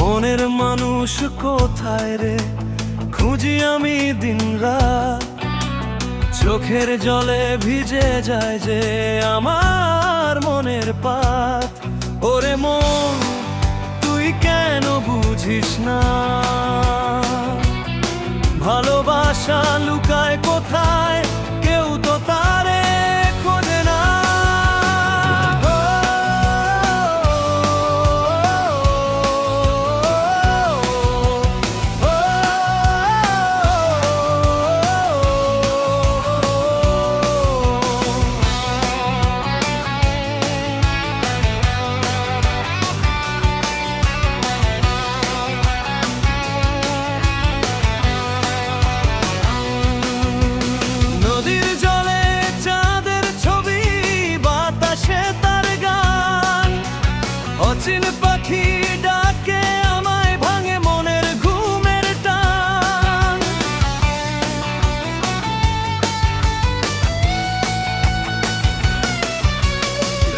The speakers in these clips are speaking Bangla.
মনের মানুষ কোথায় রে, খুঁজি আমি দিন রাত। চোখের জলে ভিজে যায় যে আমার মনের পাত। ওরে মন, তুই কেন বুঝিস না, ভালোবাসা লুকায় কোথায়, কেউ তো তারে খোঁজে না। অচিন পাখি ডাকে আমায়, ভাঙে মনের ঘুমের টান।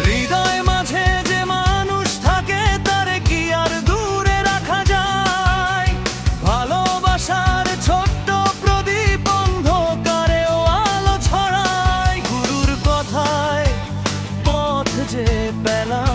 হৃদয় মাঝে যে মানুষ থাকে, তারে কি আর দূরে রাখা যায়? ভালোবাসার ছোট্ট প্রদীপ অন্ধকারেও আলো ছড়ায়। গুরুর কথায় পথ যে পেলাম,